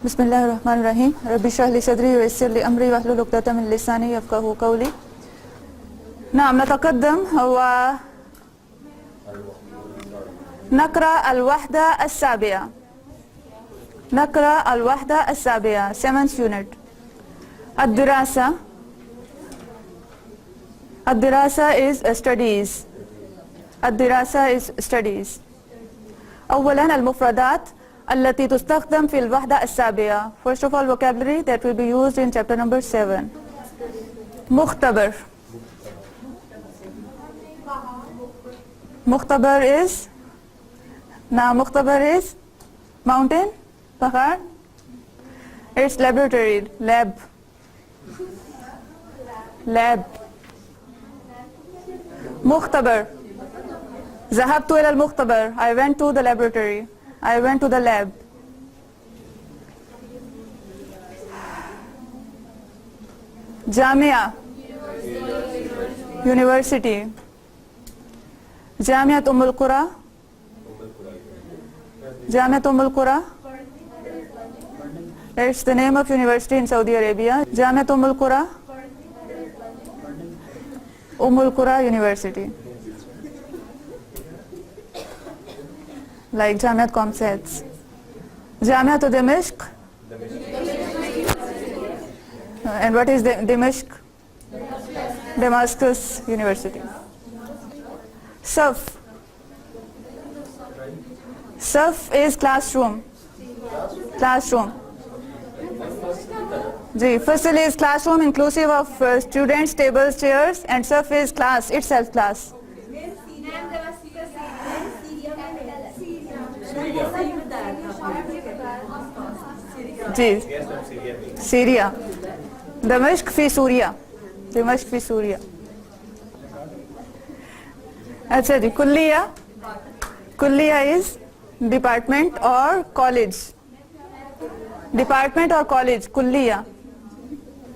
बिस्मिल्लाहिर्रहमानिर्रहीम रब्बि इश्रह ली सदरी वयस्सिर ली अमरी वहलुल उक़दतम मिन लिसानी यफ़क़हू क़ौली। نعم نتقدم ونقرأ الوحدة السابعة. نقرأ الوحدة السابعة 7th unit. الدراسة. الدراسة is studies. الدراسة is studies. أولاً المفردات التي تستخدم في الوحدة السابعة. First of all, vocabulary that will be used in chapter number 7. مختبر. مختبر is مختبر is mountain, पहाड़. It's laboratory, lab. lab. مختبر. ذهبت إلى المختبر. I went to the laboratory. I went to the lab. Jamia. University. Jamiat Ummul Qura. Jamiat Ummul Qura. It's the name of university in Saudi Arabia. Jamiat Ummul Qura. Ummul Qura University. Like Jamiat Comsats. Jamiat Dimashq. And what is Dimashq? Damascus University. Saf. Saf is classroom. Classroom. Fasal is classroom inclusive of students, tables, chairs, and Saf is class itself, class. Syria. Dimashq fi Suria. Dimashq fi Suria. अच्छा जी, कुल्लिया. कुल्लिया is department or college. Department or college. कुल्लिया.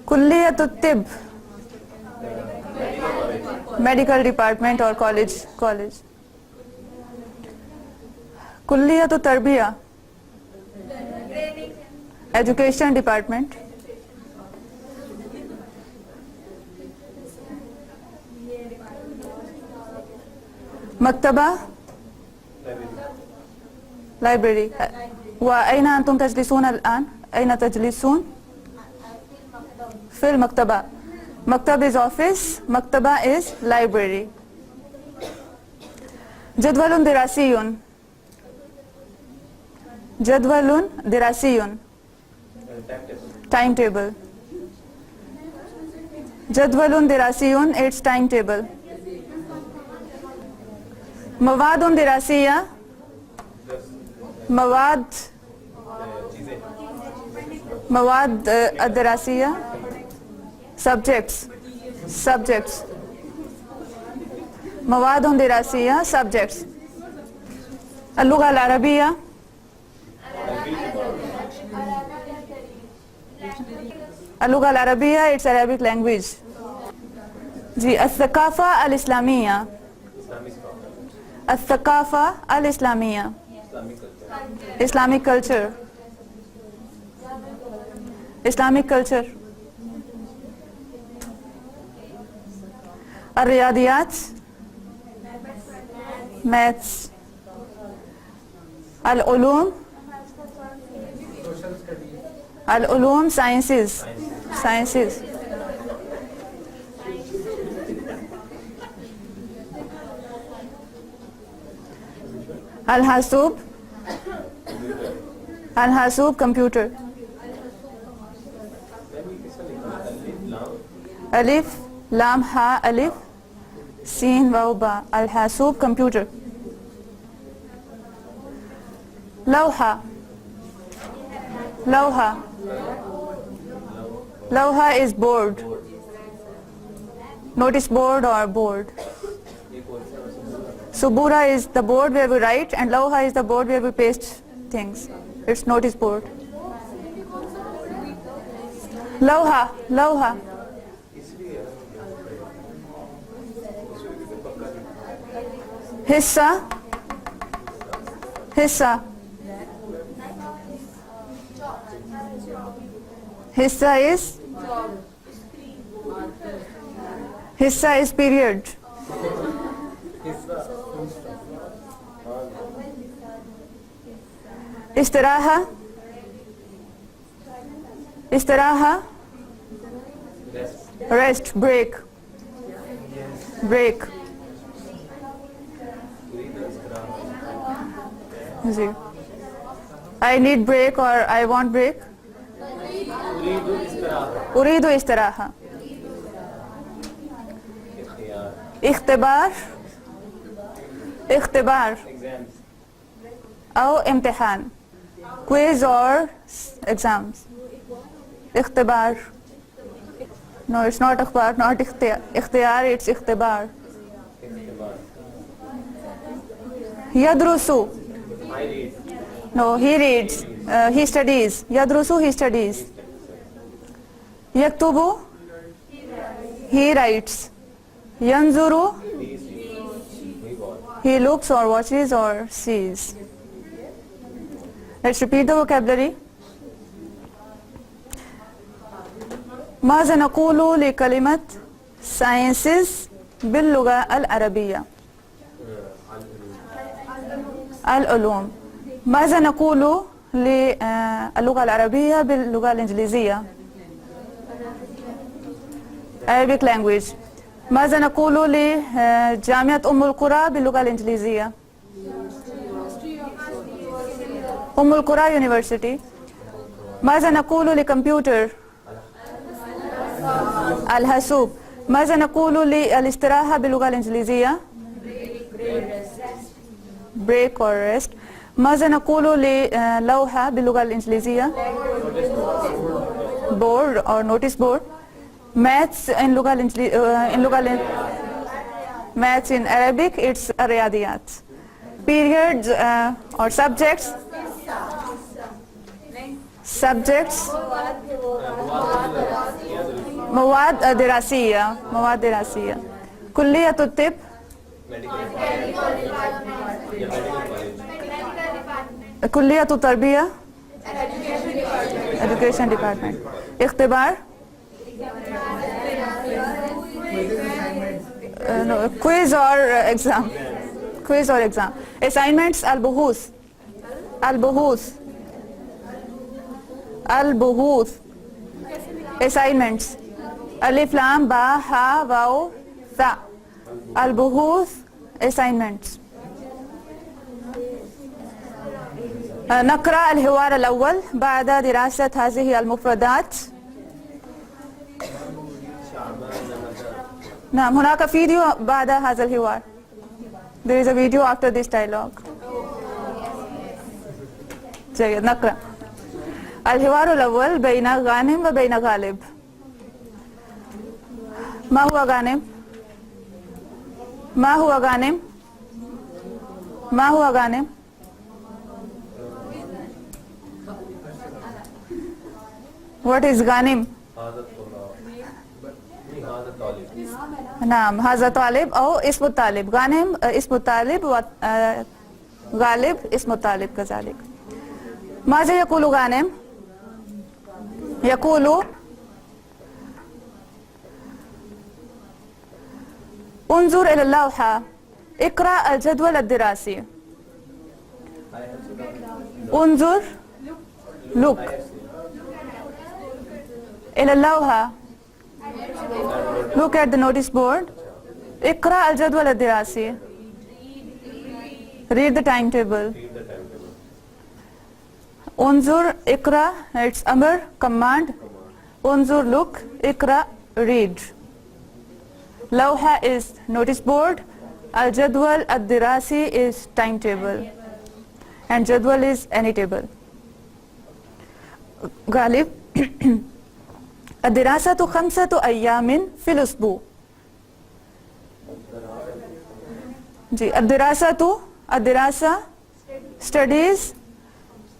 कुल्लिया तो तिब. Medical department or college. College. कुल्लिया तो तरबिया. Education department. مكتبة. library. وأين أنتم تجلسون الآن؟ أين تجلسون؟ في المكتبة. مكتب is office. مكتبة is library. جدول دراسي. جدول دراسي. timetable. جدول دراسي it's timetable. مواد دراسية. مواد الدراسية subjects. مواد دراسية subjects. اللغة العربية. اللغة العربية it's Arabic language. الثقافة الإسلامية. الثقافة الإسلامية. Islamic culture. Islamic culture. الرياضيات. maths. العلوم sciences. الحاسوب computer. ألف لام ها ألف سين واو با. الحاسوب computer. لوحة. لوحة is board. Notice board or board. Subura is the board where we write and Lawha is the board where we paste things. It's notice board. Lawha. Hissa. Hissa is period. Istiraha rest, break. I need break or I want break. Uridu istiraha. اختبار أو امتحان, quiz or exams. اختبار. No, it's not اختبار, not اختيار, it's اختبار. يدرس. No, he reads, he studies. يدرس, he studies. يكتب, he writes. ينظر, he looks or watches or sees. Let's repeat the vocabulary. ماذا نقول لكلمة sciences باللغة العربية؟ العلوم. ماذا نقول للغة العربية باللغة الإنجليزية؟ Arabic language. ماذا نقول لجامعة أم القرى باللغة الإنجليزية؟ أم القرى University. ماذا نقول لكمبيوتر؟ الحاسوب. ماذا نقول للاستراحة باللغة الإنجليزية؟ break or rest. ماذا نقول للوحة باللغة الإنجليزية؟ board or notice board. maths in maths in Arabic it's الرياضيات. periods or subjects مواد دراسية. كلية الطب كلية التربية education department. اختبار no, quiz or exam. assignments البحوث assignments ألف لام با ها واو ثاء. البحوث assignments. نقرأ الحوار الأول بعد دراسة هذه المفردات. نعم هناك فيديو بعد هذا الحوار. There is a video after this dialogue. جيد نقرأ. الحوار الأول بين غانم وبين غالب. ما هو غانم؟ What is غانم؟ نعم هذا طالب أو اسم الطالب. غانم اسم الطالب وغالب اسم الطالب كذلك. ماذا يقول غانم؟ يقول انظر إلى اللوحة، اقرأ الجدول الدراسي. انظر look إلى اللوحة look at the notice board. اقرأ الجدول الدراسي read the timetable. انظر اقرأ it's أمر command. انظر look اقرأ read. لوحة is notice board. الجدول الدراسي is timetable and جدول is any table. غالب الدراسة 5 أيام في الأسبوع. جي الدراسة studies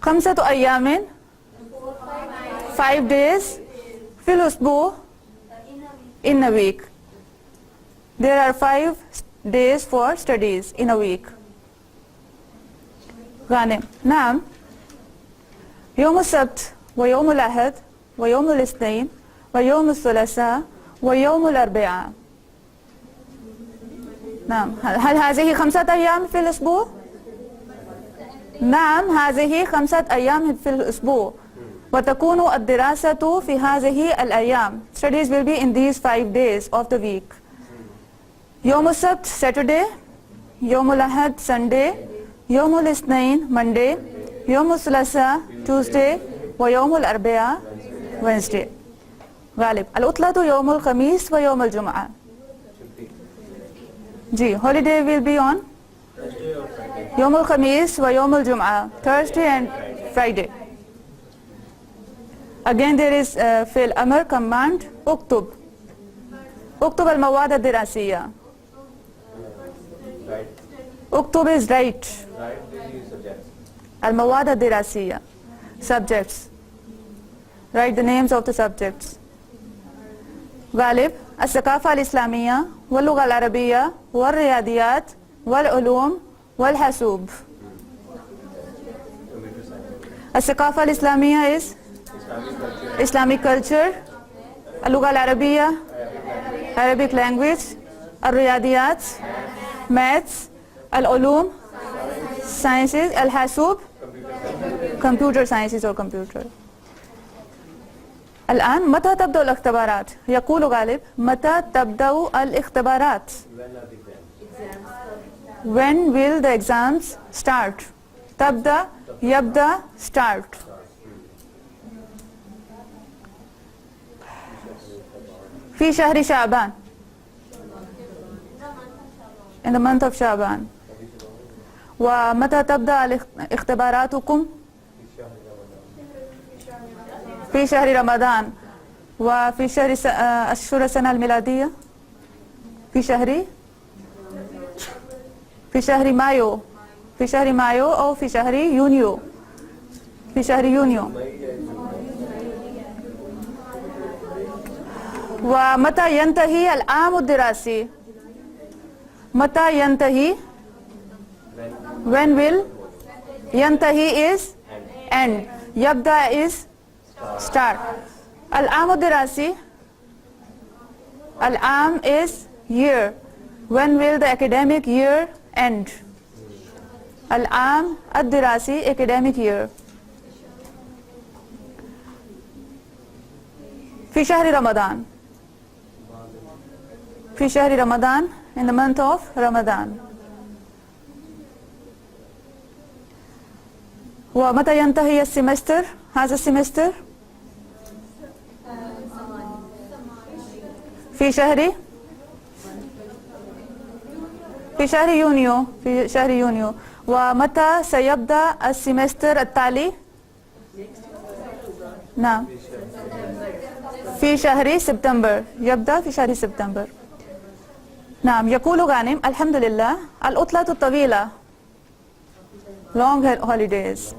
5 أيام 5 days في الأسبوع in a week. There are 5 days for studies in a week. غانم نعم يوم السبت ويوم الأحد ويوم الاثنين ويوم الثلاثاء ويوم الأربعاء. نعم. هل هذه 5 أيام في الأسبوع؟ نعم، هذه 5 أيام في الأسبوع، وتكون الدراسة في هذه الأيام. Studies will be in these 5 days of the week. يوم السبت Saturday، يوم الأحد Sunday، يوم الاثنين Monday، يوم الثلاثاء Tuesday، ويوم الأربعاء Wednesday. غالب. العطلة يوم الخميس ويوم الجمعة. Ji, holiday will be on يوم الخميس ويوم الجمعة, Thursday and Friday. Again there is في الأمر command اكتب. اكتب المواد الدراسية. اكتب is write. المواد الدراسية subjects. Write the names of the subjects. غالب. الثقافة الإسلامية واللغة العربية والرياضيات والعلوم والحاسوب. الثقافة الإسلامية is Islamic culture. اللغة العربية Arabic language. الرياضيات maths. العلوم sciences. الحاسوب computer sciences or computer. الآن متى تبدأ الاختبارات؟ يقول غالب متى تبدأ الاختبارات؟ When will the exams start? تبدأ يبدأ start. في شهر شعبان. In the month of شعبان. ومتى تبدأ اختباراتكم؟ في شهر رمضان. وفي شهر أشهر السنة الميلادية في شهر مايو. في شهر مايو أو في شهر يونيو. في شهر يونيو. ومتى ينتهي العام الدراسي؟ متى ينتهي؟ When will ينتهي is end. يبدأ is start. العام الدراسي. العام is year. When will the academic year end? العام الدراسي academic year. في شهر رمضان. في شهر رمضان in the month of Ramadan. ومتى ينتهي السمستر؟ هذا السمستر في شهر يونيو. في شهر يونيو. ومتى سيبدأ السمستر التالي؟ نعم في شهر سبتمبر. يبدأ في شهر سبتمبر. نعم. يقول غانم الحمد لله العطلة الطويلة long holidays.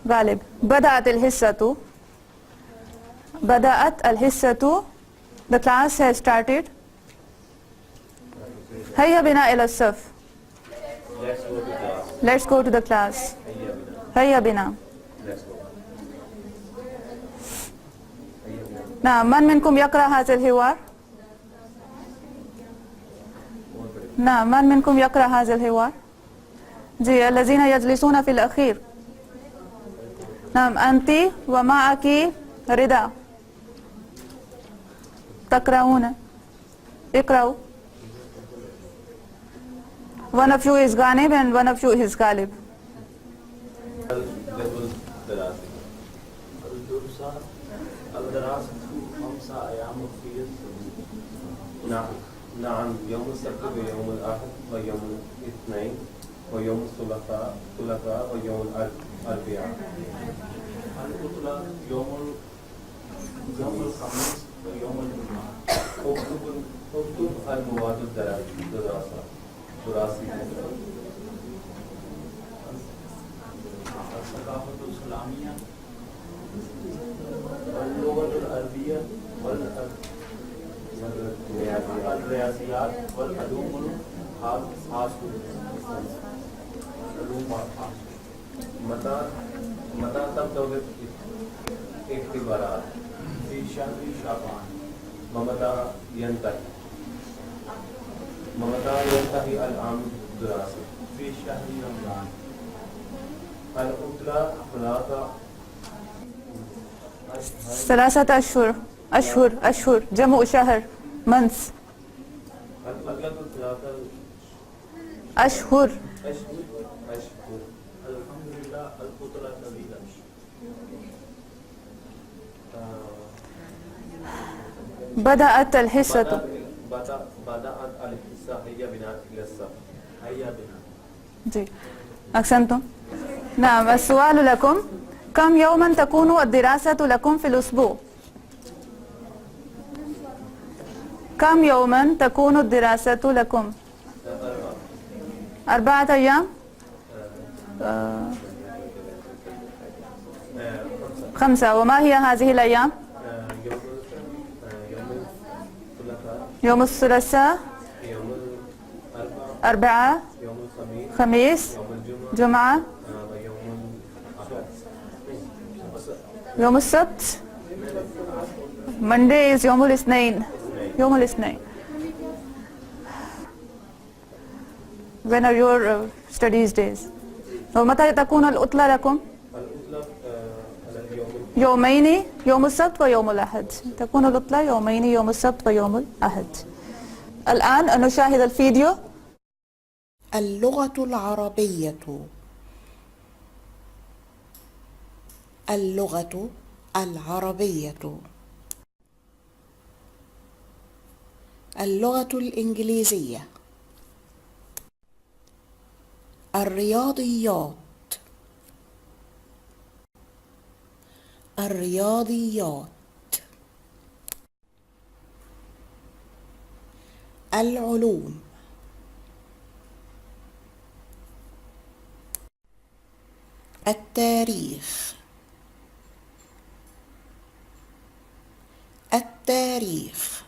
غالب بدأت الحصة. The class has started. هيا بنا إلى الصف. Let's go to the class. هيا بنا. نعم. من منكم يقرأ هذا الحوار؟ نعم. من منكم يقرأ هذا الحوار؟ جي الذين يجلسون في الأخير. نعم. أنت ومعك رضا تقرؤون. اقرأوا. One of you is Ghanib and one of you is Ghalib. نعم. يوم السبت ويوم الأحد ويوم الاثنين ويوم الثلاثاء ويوم الأربعاء. العطلة يوم الخميس ويوم الجمعة. اكتب المواد الدراسية. الثقافة الإسلامية واللغة العربية والرياضيات والعلوم الحاسوب. متى تبدأ اختبارات في شهر شعبان ممتى ينتهي العام الدراسي في شهر رمضان العطلة ثلاثة أشهر جمع شهر months العطلة ثلاثة أشهر الحمد لله العطلة طويلة بدأت الحصة بدأت الحصة هيا بنا إلى الصف هيا بنا جي أحسنتم. نعم، السؤال لكم: كم يوما تكون الدراسة لكم في الأسبوع؟ كم يوما تكون الدراسة لكم؟ 4 أيام؟ 5. وما هي هذه الأيام؟ يوم الثلاثاء، يوم أربعاء، يوم الخميس، خميس، يوم الجمعة، جمعة، يوم يوم السبت. Monday is يوم الاثنين. يوم الاثنين. When are your studies days? ومتى تكون العطلة لكم؟ العطلة على اليوم يومين، يوم السبت ويوم الأحد. تكون العطلة يومين، يوم السبت ويوم الأحد. الآن نشاهد الفيديو. اللغة العربية. اللغة العربية. اللغة الإنجليزية. الرياضيات. الرياضيات. العلوم. التاريخ. التاريخ.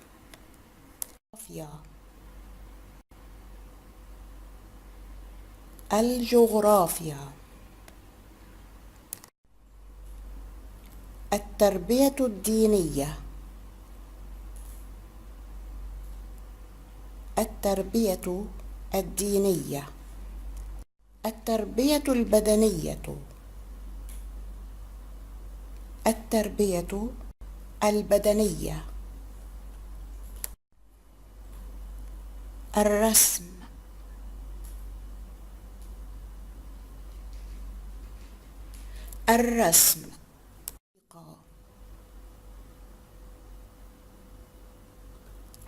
الجغرافيا. التربية الدينية. التربية الدينية. التربية البدنية. التربية البدنية. الرسم. الرسم.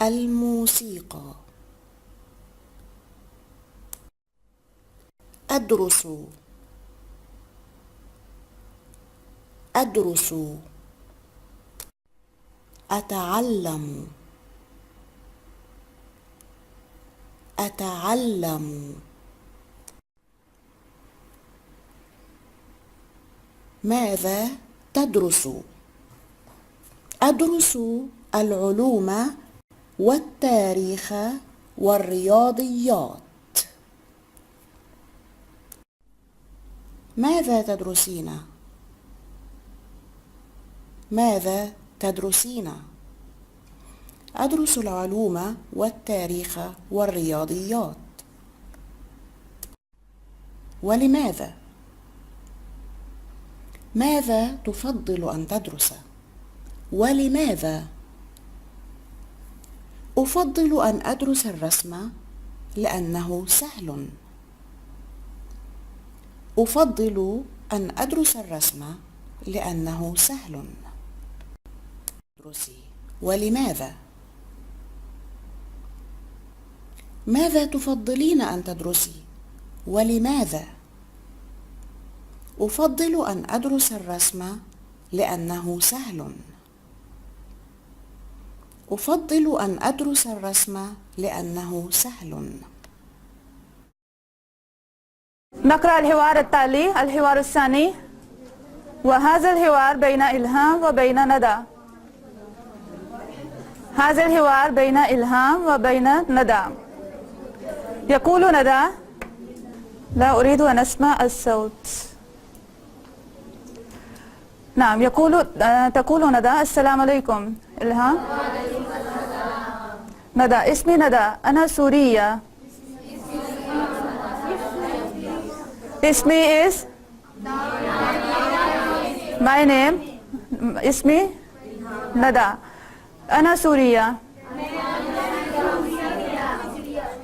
الموسيقى. أدرس. أدرس. أتعلم. أتعلم. ماذا تدرس؟ أدرس العلوم والتاريخ والرياضيات. ماذا تدرسين؟ ماذا تدرسين؟ أدرس العلوم والتاريخ والرياضيات. ولماذا؟ ماذا تفضل أن تدرس؟ ولماذا؟ أفضل أن أدرس الرسم لأنه سهل. أفضل أن أدرس الرسم لأنه سهل. ادرسي. ولماذا؟ ماذا تفضلين أن تدرسي؟ ولماذا؟ أفضل أن أدرس الرسم لأنه سهل. أفضل أن أدرس الرسم لأنه سهل. نقرأ الحوار التالي. الحوار الثاني، وهذا الحوار بين إلهام وبين ندى. هذا الحوار بين إلهام وبين ندى. يقول ندى: لا أريد أن أسمع الصوت. نعم تقول ندى السلام عليكم. إلهام. ندى اسمي ندى أنا سورية. اسمي is my name اسمي ندى أنا سورية.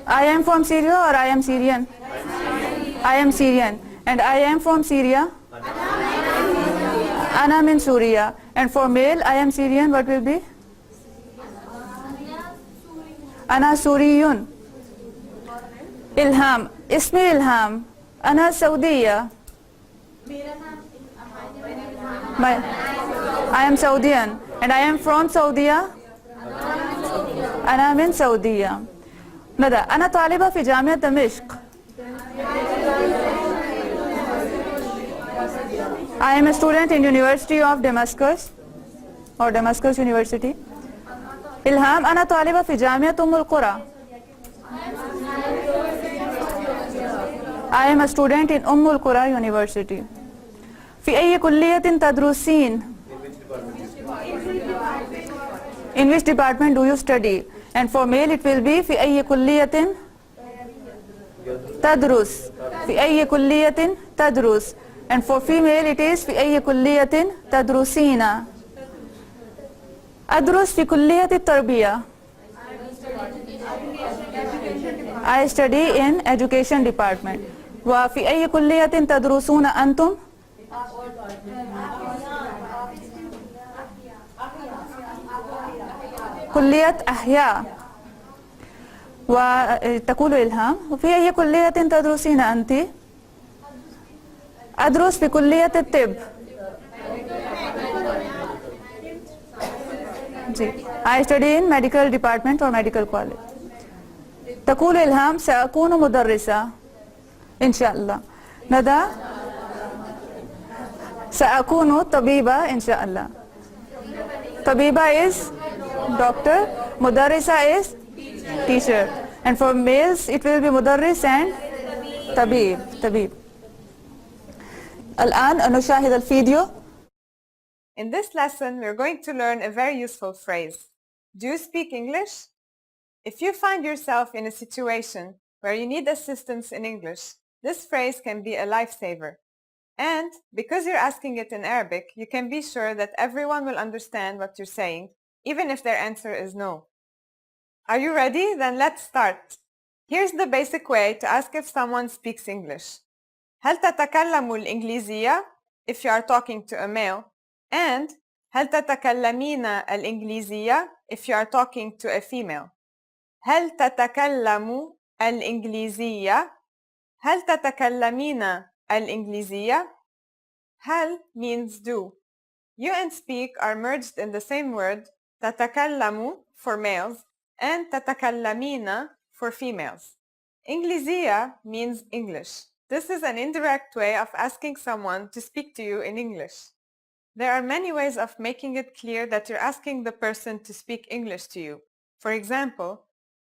I am from Syria or I am Syrian? I am Syrian. And I am from Syria? أنا من سوريا. And for male I am Syrian, what will be? أنا سوري. إلهام اسمي إلهام أنا سعودية. I am Saudian. And I am from Saudi. أنا من سعودية. ندى أنا طالبة في جامعة دمشق. I am a student in University of Damascus or Damascus University. إلهام أنا طالبة في جامعة أم القرى. I am a student in أم القرى University. في أي كلية تدرسين؟ In which department do you study? And for male it will be في أي كلية تدرس. في أي كلية تدرس. And for female it is في أي كلية تدرسين؟ أدرس في كلية التربية. I study in education department. وفي أي كلية تدرسون أنتم؟ كلية أحياء. وتقول إلهام وفي أي كلية تدرسين أنت؟ أدرس في كلية الطب. I study in medical department or medical college. تقول إلهام سأكون مدرسة إن شاء الله. ندى سأكون طبيبة إن شاء الله. طبيبة is doctor, مدرسة is teacher. And for males it will be مدرس and طبيب. الآن نشاهد الفيديو. In this lesson, we're going to learn a very useful phrase. Do you speak English? If you find yourself in a situation where you need assistance in English, this phrase can be a lifesaver. And because you're asking it in Arabic, you can be sure that everyone will understand what you're saying, even if their answer is no. Are you ready? Then let's start. Here's the basic way to ask if someone speaks English. هل تتكلم الإنجليزية? If you are talking to a male. And هل تتكلمين الإنجليزية? If you are talking to a female. هل تتكلم الإنجليزية؟ هل تتكلمين الإنجليزية؟ هل means do. You and speak are merged in the same word تتكلم for males and تتكلمين for females. إنجليزية means English. This is an indirect way of asking someone to speak to you in English. There are many ways of making it clear that you're asking the person to speak English to you. For example,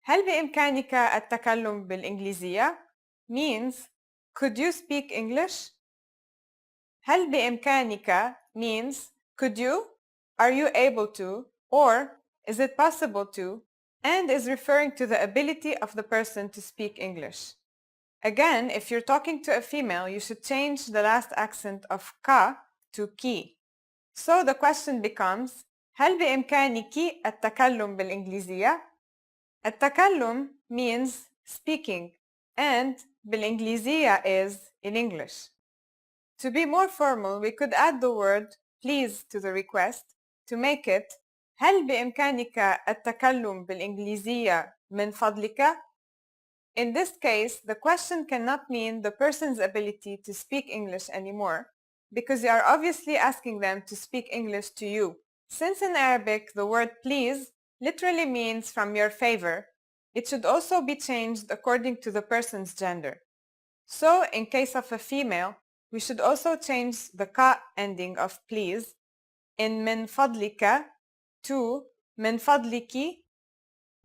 هل بإمكانك التكلم بالإنجليزية? Means, could you speak English? هل بإمكانك means, could you? Are you able to? Or, is it possible to? And is referring to the ability of the person to speak English. Again, if you're talking to a female, you should change the last accent of ka to ki. So the question becomes, هل بإمكانك التكلم بالإنجليزية? التكلم means speaking and بالإنجليزية is in English. To be more formal, we could add the word please to the request to make it هل بإمكانك التكلم بالإنجليزية من فضلك? In this case, the question cannot mean the person's ability to speak English anymore, because you are obviously asking them to speak English to you. Since in Arabic the word please literally means from your favor, it should also be changed according to the person's gender. So in case of a female, we should also change the ka ending of please in min fadlika to min fadliki.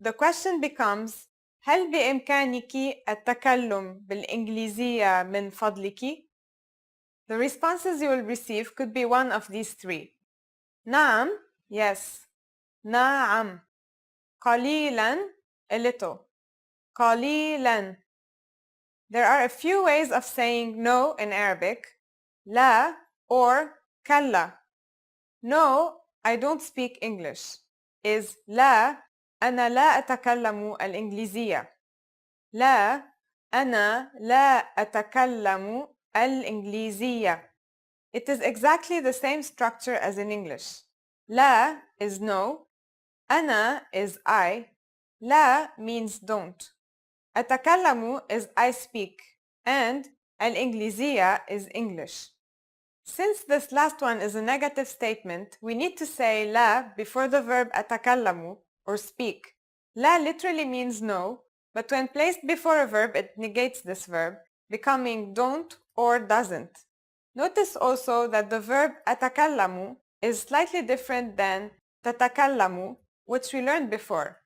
The question becomes هل بإمكانك التكلم بالإنجليزية من فضلك؟ The responses you will receive could be one of these three. Naam, yes. Naam. Qalilan, a little. Qalilan. There are a few ways of saying no in Arabic. La or kalla. No, I don't speak English is لا أنا لا أتكلم الإنجليزية. لا أنا لا أتكلم الإنجليزية. It is exactly the same structure as in English. لا is no, أنا is I, لا means don't. أتكلم is I speak, and الإنجليزية is English. Since this last one is a negative statement, we need to say لا before the verb أتكلم or speak. لا literally means no, but when placed before a verb, it negates this verb, becoming don't or doesn't. Notice also that the verb أتكلم is slightly different than تتكلم, which we learned before.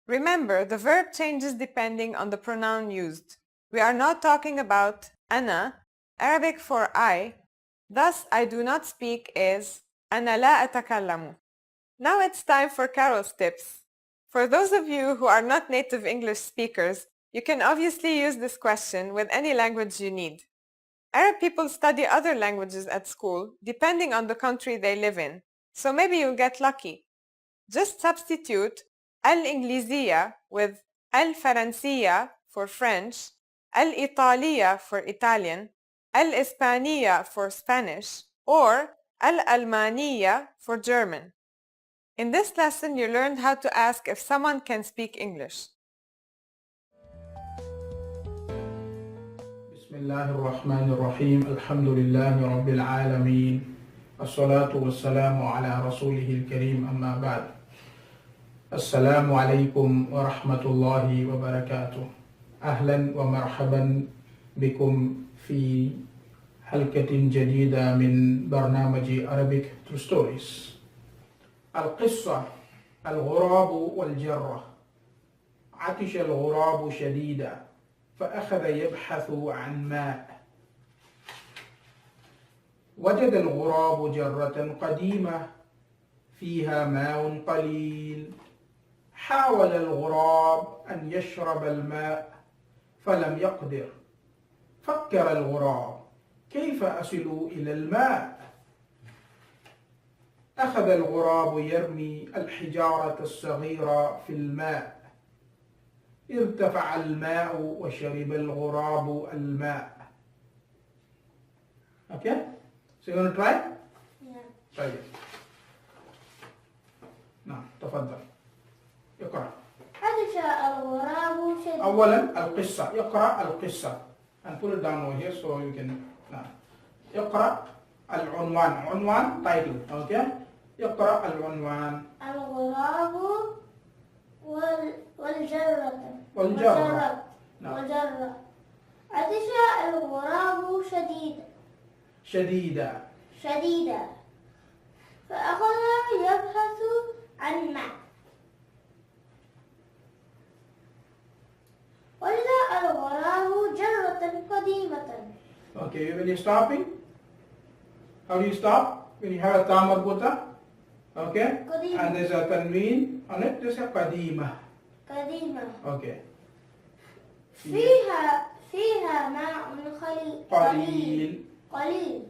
Remember, the verb changes depending on the pronoun used. We are not talking about أنا, Arabic for I. Thus, I do not speak is أنا لا أتكلم. Now it's time for Carol's tips. For those of you who are not native English speakers, you can obviously use this question with any language you need. Arab people study other languages at school depending on the country they live in, so maybe you'll get lucky. Just substitute al-Ingliziyya with al-Faransiyya for French, al-Italiyya for Italian, al-Ispaniyya for Spanish, or al-Almaniyya for German. In this lesson, you learned how to ask if someone can speak English. بسم الله الرحمن الرحيم الحمد لله رب العالمين الصلاة والسلام على رسوله الكريم أما بعد السلام عليكم ورحمة الله وبركاته أهلا ومرحبا بكم في حلقة جديدة من برنامج Arabic True Stories. القصة الغراب والجرة. عطش الغراب شديدا فأخذ يبحث عن ماء. وجد الغراب جرة قديمة فيها ماء قليل. حاول الغراب أن يشرب الماء فلم يقدر. فكر الغراب: كيف أصل إلى الماء؟ أخذ الغراب يرمي الحجارة الصغيرة في الماء. ارتفع الماء وشرب الغراب الماء. Okay? So you want to try? Yeah. طيب. نعم تفضل. اقرأ. عطش الغراب شديدا. أولا القصة. اقرأ القصة. And put it down over here so you can. نعم. اقرأ العنوان. عنوان title. Okay? اقرأ العنوان. الغراب والجرة. نعم. والجرة. عطش الغراب شديدا. فأخذ يبحث عن ماء. وجد الغراب جرة قديمة. Okay, when you're stopping, how do you stop? When you have a ta marbuta, okay? قديمة. And there's a tanween on it, there's a qadima. Okay. فيها ماء قليل.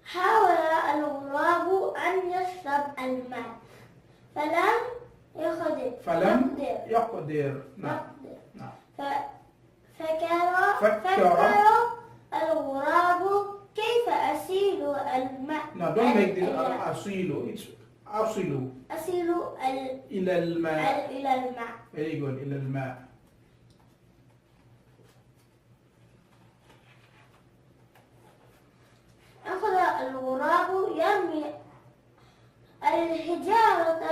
حاول الغراب أن يشرب الماء فلم يقدر. نعم. فكر الغراب كيف أسيل الماء. No, don't make this asilu. It's asilu. أسيل إلى الماء. إلى الماء. Very good. إلى الماء. أخذ الغراب يرمي الحجارة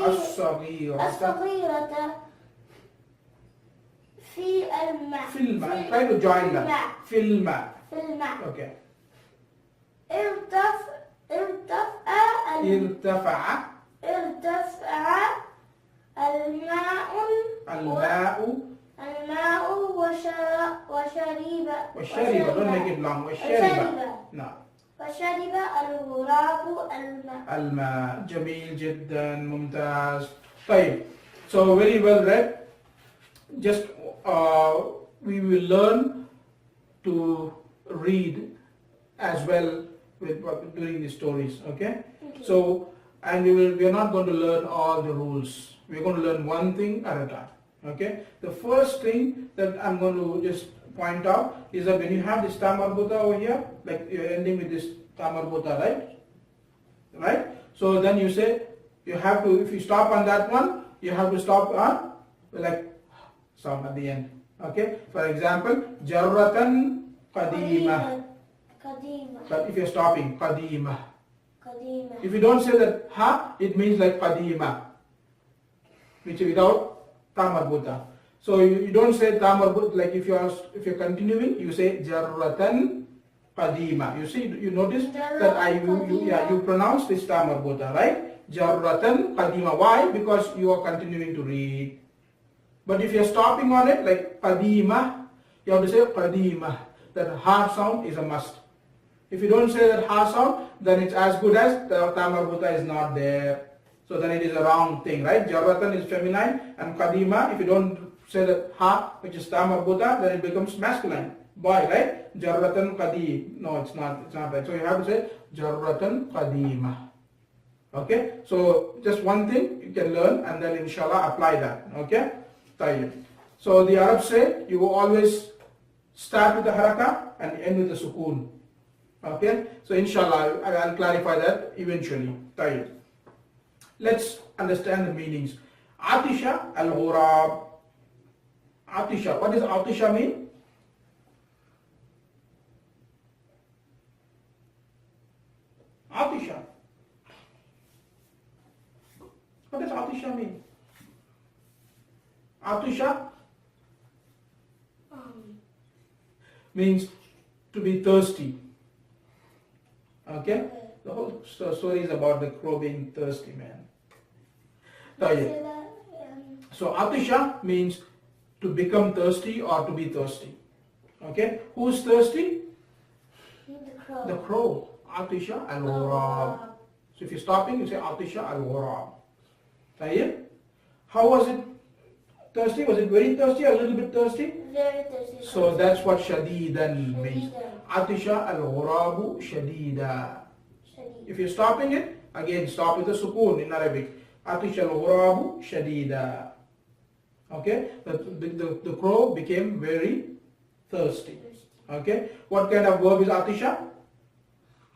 الصغيرة في الماء. Try to join that. في الماء. Okay. ارتفع الماء الماء وشرب, don't make it long. وشرب. نعم. وشرب الغراب الماء. الماء. جميل جدا. ممتاز. طيب. So very well read. Just we will learn to read as well during the stories. Okay? So, and we are not going to learn all the rules. We are going to learn one thing at a time. Okay? The first thing that I'm going to just point out is that when you have this ta marbuta over here, like you're ending with this ta marbuta, right? Right? So then you say, you have to, if you stop on that one, you have to stop on, like, sound at the end. Okay? For example, jarratan qadima. But if you're stopping, qadima. If you don't say that ha, it means like qadima, which is without ta marbuta. So you don't say ta marbuta, like if you're continuing, you say jarratan qadima. You see, you notice that you pronounce this ta marbuta, right? Jarratan qadima. Why? Because you are continuing to read. But if you're stopping on it, like qadima, you have to say qadima. That ha sound is a must. If you don't say that ha sound, then it's as good as the ta marbuta is not there. So then it is a wrong thing, right? Jarratan is feminine, and qadima, if you don't say that ha, which is ta marbuta, then it becomes masculine. Boy, right? Jarratan qadim. No, it's not right. So you have to say jarratan qadima. Okay? So just one thing you can learn, and then inshallah apply that. Okay? Tayyib. So the Arabs say you will always start with the haraka and end with the sukoon. Okay? So inshallah I'll clarify that eventually. Tayyib. Let's understand the meanings. Atisha al-ghurab. Atisha. What does Atisha mean? Atisha. What does Atisha mean? Atisha means to be thirsty. Okay? The whole story is about the crow being thirsty, man. So Atisha means to become thirsty or to be thirsty. Okay? Who's thirsty? The crow. Atisha al-ghurab. So if you're stopping, you say Atisha al-ghurab. How was it thirsty? Was it very thirsty or a little bit thirsty? Very thirsty. So that's what shadidan means. Atisha al-ghurabu shadida. If you're stopping it, again stop with the sukoon in Arabic. Atisha al-ghurabu shadida. Okay? The crow became very thirsty. Okay? What kind of verb is Atisha?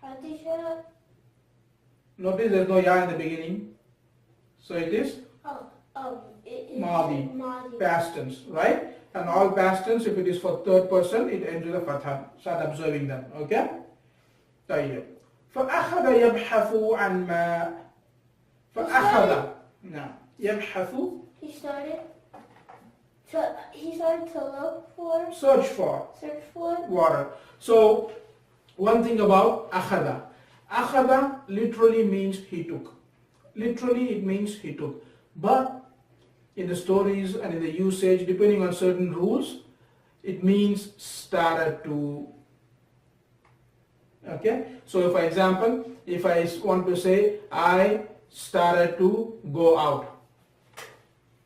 Atisha. Notice there's no ya in the beginning. So it is Madi, past tense, right? And all past tense, if it is for third person, it ends with a fatha. Start observing them, okay? طيب. فأخذ يبحث عن ماء. فأخذ. نعم. يبحث. He started to look for. Search for. Search for. Water. So, one thing about أخذ. أخذ literally means he took. Literally it means he took. But in the stories and in the usage, depending on certain rules, it means started to. Okay? So for example, if I want to say, I started to go out.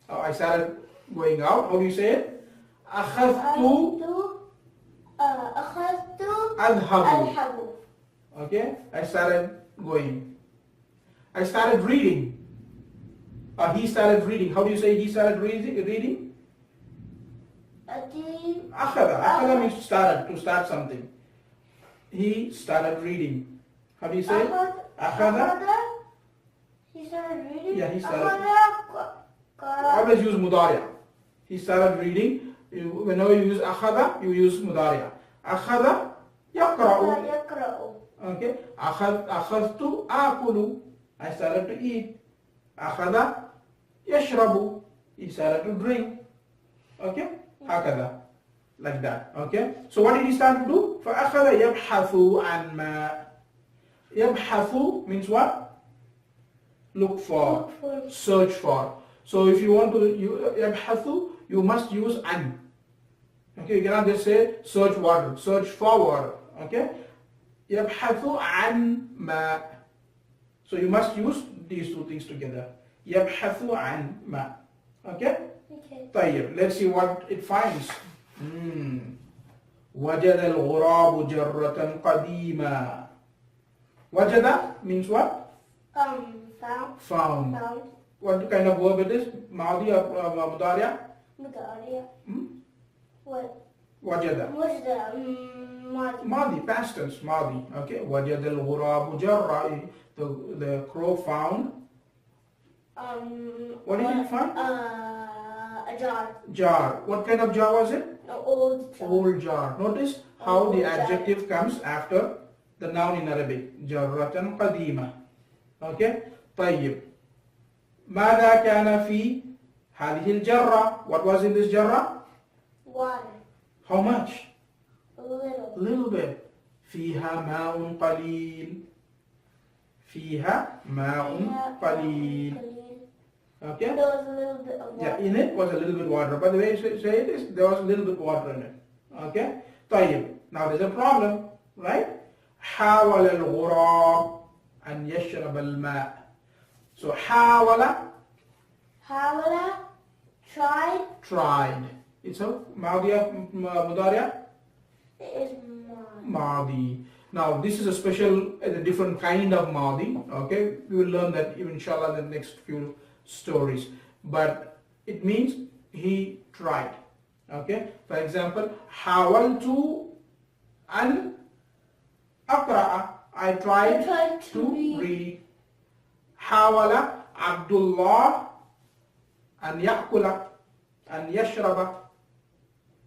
I started going out. How do you say it? أخذت أذهب. Okay? I started going. I started reading. He started reading. How do you say he started reading? Akhada. Akhada means to start something. He started reading. How do you say? Akhada. He started reading? Yeah, he started. Always use mudariya. He started reading. Whenever you use akhada, you use mudariya. Akhada yaqra'u. Okay. Akhadtu akulu. I started to eat. Akhada yashrabu. He started to drink. Okay? Hakada. Like that. Okay? So what did he start to do? فَأَخَذَ يَبْحَثُ عَنْ مَا. Yabhathu means what? Look for. Search for. So if you want to يبحث, you must use an. Okay, you cannot just say search water, search for water. Okay, يبحث عن ماء. So you must use these two things together. يبحث عن ماء. Okay? Okay. طيب, let's see what it finds. وجد الغراب جرة قديمة. وجد means what? Found. Found. Found. What kind of verb it is? ماضي or مضارع? مضارع. What? وجد. What's the ماضي? ماضي, past tense, ماضي. Okay. وجد الغراب جرة. The crow found. What did it find? A jar. Jar. What kind of jar was it? An old jar. Old jar. Notice how the Old jar. adjective comes after the noun in Arabic. جرة قديمة. Okay. طيب. ماذا كان في هذه الجرة? What was in this جرة? Water. How much? A little. Little bit. فيها ماء قليل. فيها ماء قليل. Okay. There was a little bit of water. Yeah, in it was a little bit water. But the way you say it is, there was a little bit water in it. Okay? طيب. Now there's a problem, right? حاول الغراب أن يشرب الماء. So حاول, tried. It's a ماضي مضارع? It is mine. Madi. Now this is a special, a different kind of Madi. Okay, we will learn that inshallah in the next few stories. But it means he tried. Okay, for example, حاولت أن أقرأ. I tried to read. حاول عبد الله أن يأكل أن يشرب.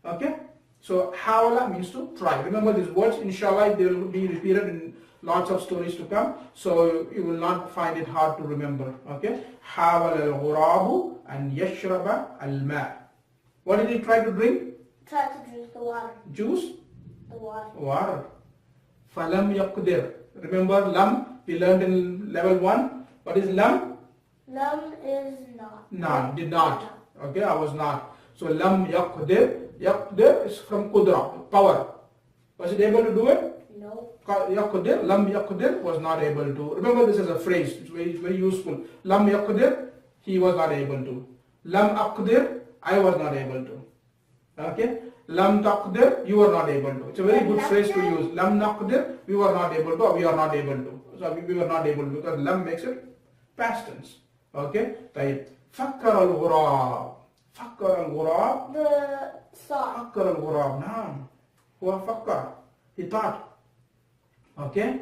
Okay. So hawala means to try. Remember these words, inshallah, they will be repeated in lots of stories to come. So you will not find it hard to remember. Okay? Hawala al-ghurabu an yashraba al-ma'. What did he try to drink? Try to drink the water. Juice? The water. Water. Falam yaqdir. Remember lam, we learned in level 1. What is lam? Lam is not. None, did not. Okay, I was not. So lam yaqdir. Yaqdir is from qudra, power. Was it able to do it? No. Yaqdir, lam yaqdir was not able to. Remember this is a phrase, it's very useful. Lam yaqdir, he was not able to. Lam aqdir, I was not able to. Okay? Lam taqdir, you were not able to. It's a very good phrase to use. Lam naqdir, we were not able to, or we are not able to. So we were not able to, because lam makes it past tense. Okay? طيب. فكر الغراب. فكر الغراب. The song. فكر الغراب. نعم. هو فكر. He thought. Okay?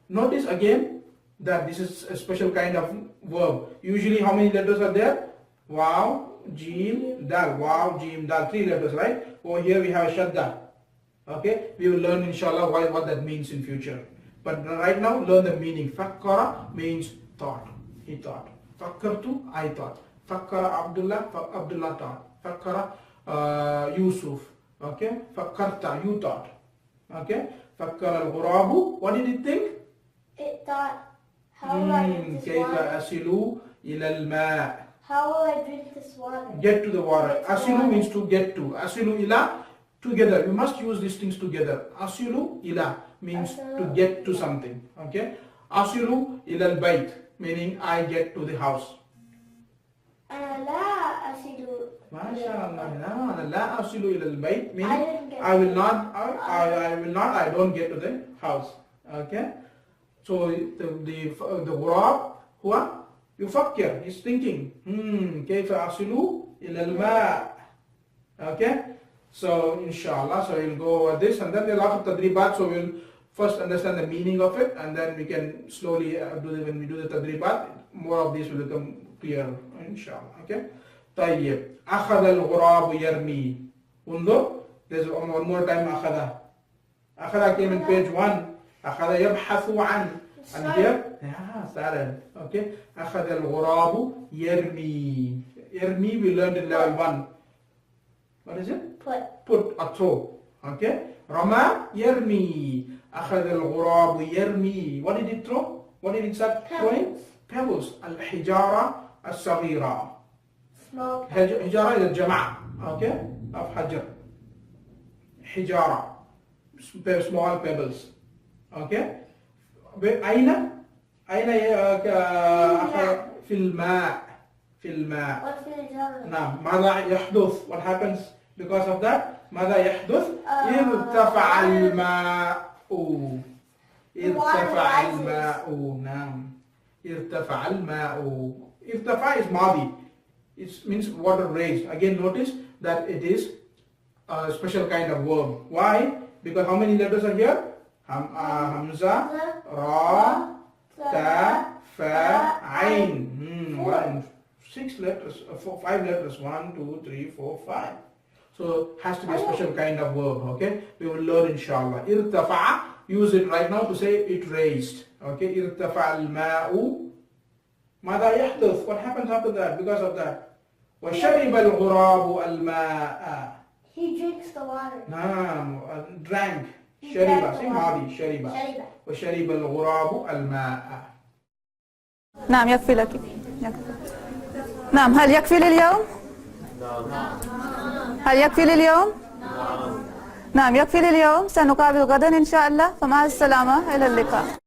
Notice again that this is a special kind of verb. Usually how many letters are there? Waw, Jim, Dal. Waw, Jim, Dal. 3 letters, right? Over here we have a shadda. Okay? We will learn inshallah what that means in future. But right now learn the meaning. Fakkara means thought. He thought. Fakkartu, I thought. Fakkara Abdullah, Abdullah thought. Fakkara Yusuf. Okay? Fakkarta, you thought. Okay? Fakkara al-ghurabu, what did it think? It thought, how will I drink this كيف water? أصل إلى الماء. How will I drink this water? Get to the water. Get to the Asilu water. means to get to. Asilu ila, together. You must use these things together. Asilu ila means to get to something. Okay? Asilu ila al-bayt, meaning I get to the house. أنا لا أصل. MashaAllah. La asilu ila al-bayt, I meaning didn't get I will to not, I don't get to the house. Okay? So the ghurab, huwa يفكر, he's thinking, كيف أصل إلى الماء. Okay? So inshallah, so we'll go over this, and then there are lots of tadribat, so we'll first understand the meaning of it, and then we can slowly when we do the tadribat, more of these will become clear, inshallah. Okay? طيب. أخذ الغراب يرمي. انظر, there's one more time أخذ. أخذ came in page 1. أخذ يبحث عن. And here, started. Okay. أخذ الغراب يرمي. يرمي we learned in level 1. What is it? Put or throw. Okay. رمى يرمي. أخذ الغراب يرمي. What did it throw? What did it start throwing? Pebbles. الحجارة الصغيرة. small. حجارة is الجماعة. Okay, of حجر. حجارة, small pebbles. Okay. أين في الماء. في الماء. What's the example? نعم. ماذا يحدث? What happens because of that? ماذا يحدث؟ ارتفع الماء. ارتفع الماء. نعم. ارتفع الماء. ارتفع is ماضي. It means water raised. Again, notice that it is a special kind of verb. Why? Because how many letters are here? Hamza, Ra, Ta, Fa, Ain. 6 letters, 5 letters. 1, 2, 3, 4, 5. So has to be a special kind of verb. Okay, we will learn inshallah. Irtafa'a, use it right now to say it raised. Okay, irtafa'a al-ma'u. ماذا يحدث? What happens after that? Because of that. وشرب الغراب الماء. He drinks the water. نعم, drank. He شرب. drank the See, water. ماضي. شرب. شرب. وشرب الغراب الماء. نعم يكفي لك. نعم هل يكفي لليوم؟ هل يكفي لليوم؟ نعم يكفي لليوم. سنقابل غدا إن شاء الله. فمع السلامة إلى اللقاء.